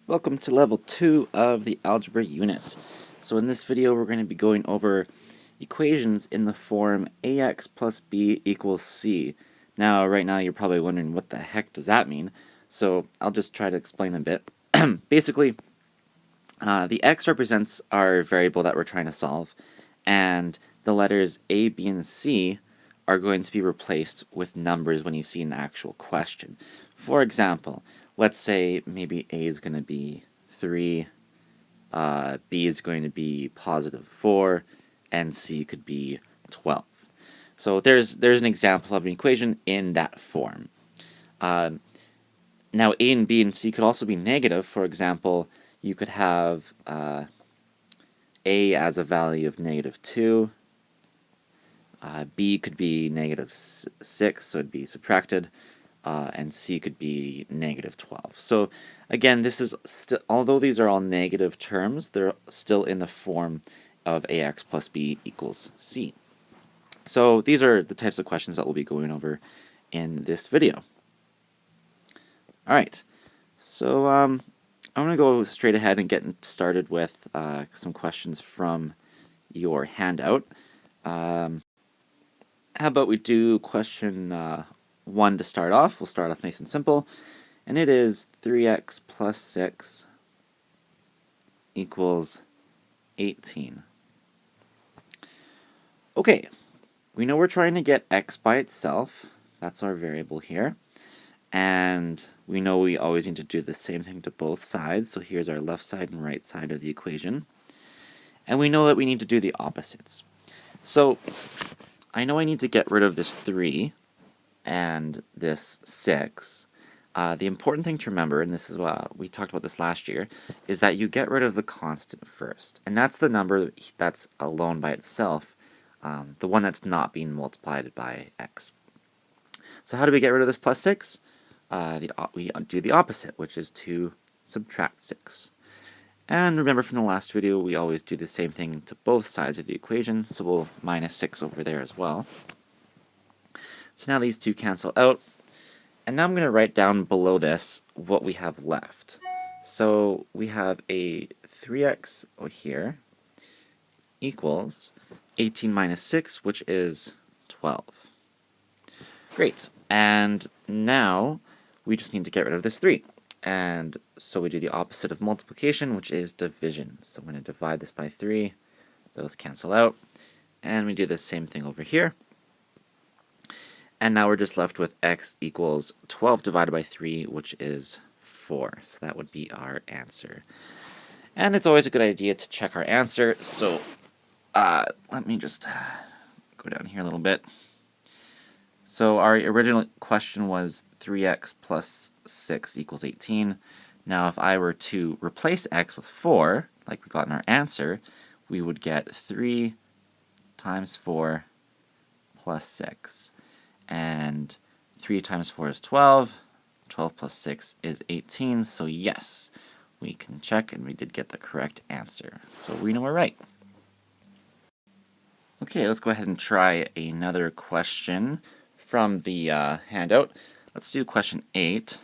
Welcome to level 2 of the algebra unit. So in this video we're going to be going over equations in the form ax plus b equals c. Now right now you're probably wondering what the heck does that mean, so I'll just try to explain a bit. Basically, the x represents our variable that we're trying to solve, and the letters a, b, and c are going to be replaced with numbers when you see an actual question. For example, let's say maybe a is going to be 3, b is going to be positive 4, and c could be 12. So there's an example of an equation in that form. Now a and b and c could also be negative. For example, you could have a as a value of negative 2, b could be negative 6, so it'd be subtracted, and c could be negative 12. So again, this is although these are all negative terms, they're still in the form of ax plus b equals c. So these are the types of questions that we'll be going over in this video. Alright, so I'm going to go straight ahead and get started with some questions from your handout. How about we do question 1 to start off. We'll start off nice and simple, and it is 3x plus 6 equals 18. Okay, we know we're trying to get x by itself. That's our variable here. And we know we always need to do the same thing to both sides. So here's our left side and right side of the equation. And we know that we need to do the opposites. So I know I need to get rid of this 3 and this 6. The important thing to remember, and this is what we talked about this last year, is that you get rid of the constant first. And that's the number that's alone by itself, the one that's not being multiplied by x. So how do we get rid of this plus 6? We do the opposite, which is to subtract 6. And remember from the last video, we always do the same thing to both sides of the equation, so we'll minus 6 over there as well. So now these two cancel out, and now I'm going to write down below this what we have left. So we have a 3x over here equals 18 minus 6, which is 12. Great, and now we just need to get rid of this 3. And so we do the opposite of multiplication, which is division. So I'm going to divide this by 3. Those cancel out. And we do the same thing over here. And now we're just left with x equals 12 divided by 3, which is 4. So that would be our answer. And it's always a good idea to check our answer. So let me just go down here a little bit. So our original question was 3x plus 6 equals 18. Now if I were to replace x with 4, like we got in our answer, we would get 3 times 4 plus 6. And 3 times 4 is 12. 12 plus 6 is 18. So yes, we can check, and we did get the correct answer. So we know we're right. Okay, let's go ahead and try another question from the handout. Let's do question 8.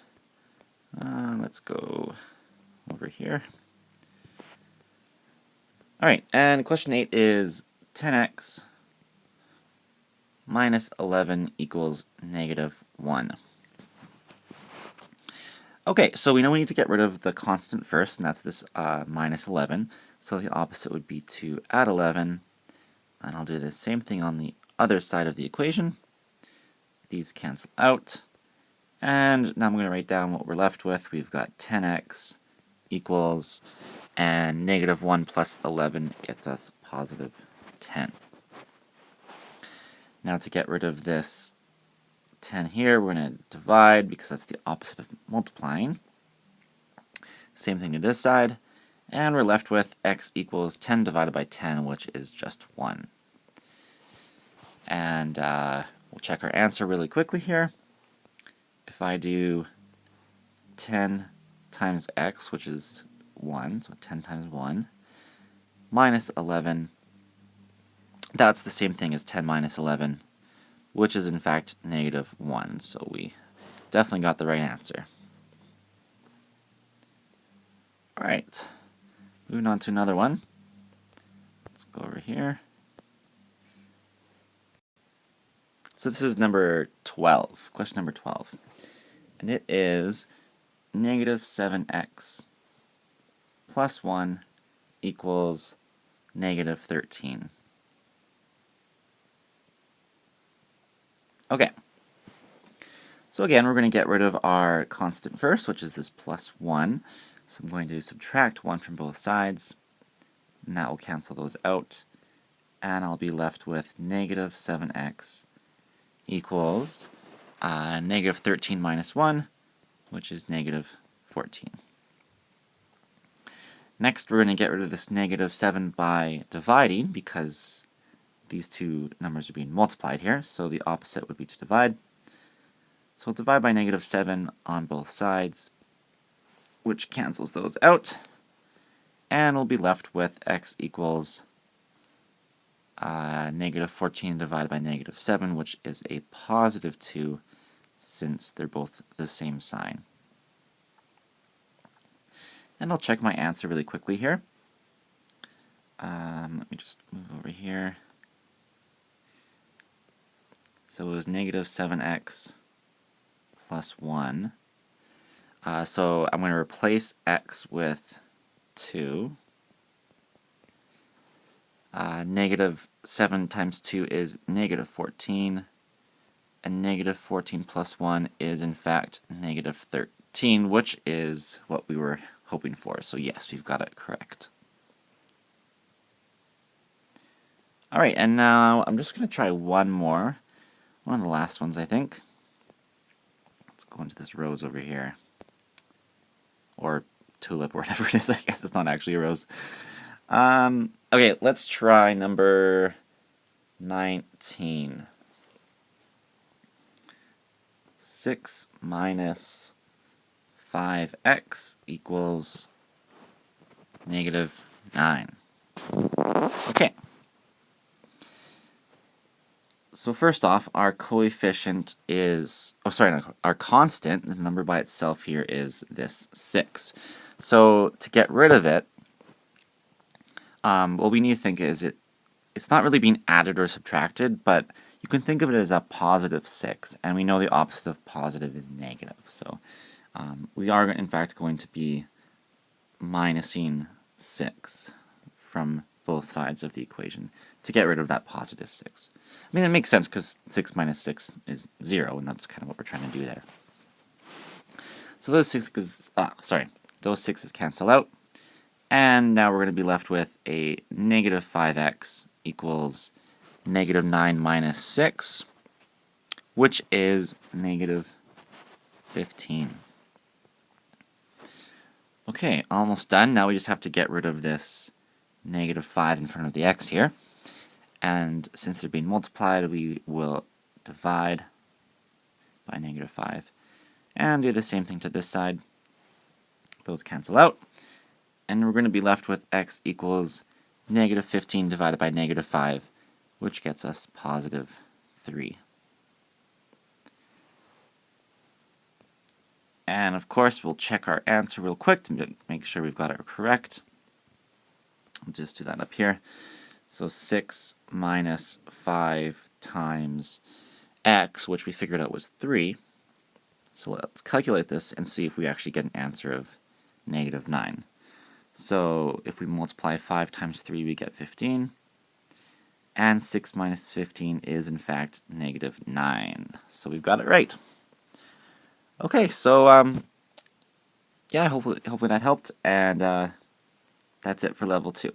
Let's go over here. Alright, and question 8 is 10x minus 11 equals negative 1. Okay, so we know we need to get rid of the constant first, and that's this minus 11. So the opposite would be to add 11. And I'll do the same thing on the other side of the equation. These cancel out. And now I'm going to write down what we're left with. We've got 10x equals, and negative 1 plus 11 gets us positive 10. Now to get rid of this 10 here, we're going to divide because that's the opposite of multiplying. Same thing to this side. And we're left with x equals 10 divided by 10, which is just 1. And we'll check our answer really quickly here. If I do 10 times x, which is 1, so 10 times 1, minus 11, that's the same thing as 10 minus 11, which is in fact negative 1. So we definitely got the right answer. Alright, moving on to another one. Let's go over here. So this is number 12, question number 12. And it is negative 7x plus 1 equals negative 13. Okay. So again, we're going to get rid of our constant first, which is this plus 1. So I'm going to subtract 1 from both sides, and that will cancel those out. And I'll be left with negative 7x equals negative 13 minus 1, which is negative 14. Next, we're going to get rid of this negative 7 by dividing, because these two numbers are being multiplied here, so the opposite would be to divide. So we'll divide by negative 7 on both sides, which cancels those out, and we'll be left with x equals negative 14 divided by negative 7, which is a positive 2, since they're both the same sign. And I'll check my answer really quickly here. Let me just move over here. So it was negative 7x plus 1. So I'm going to replace x with 2. Negative 7 times 2 is negative 14. And negative 14 plus 1 is, in fact, negative 13, which is what we were hoping for. So yes, we've got it correct. Alright, and now I'm just going to try one more. One of the last ones, I think. Let's go into this rose over here. Or tulip, or whatever it is. I guess it's not actually a rose. Okay, let's try number 19. 6 minus 5x equals negative 9. Okay. So first off, our coefficient is, our constant, the number by itself here is this 6. So to get rid of it, what we need to think is it's not really being added or subtracted, but you can think of it as a positive 6, and we know the opposite of positive is negative. So we are, in fact, going to be minusing 6 from both sides of the equation to get rid of that positive 6. I mean, it makes sense because 6 minus 6 is 0, and that's kind of what we're trying to do there. So those those 6's cancel out, and now we're going to be left with a negative 5x equals negative 9 minus 6, which is negative 15. Okay, almost done. Now we just have to get rid of this negative 5 in front of the x here. And since they're being multiplied, we will divide by negative 5. And do the same thing to this side. Those cancel out. And we're going to be left with x equals negative 15 divided by negative 5, which gets us positive 3. And of course, we'll check our answer real quick to make sure we've got it correct. I'll just do that up here. So 6 minus 5 times x, which we figured out was 3. So let's calculate this and see if we actually get an answer of negative 9. So if we multiply 5 times 3, we get 15. And 6 minus 15 is, in fact, negative 9. So we've got it right. Okay, so, yeah, hopefully that helped. And that's it for level 2.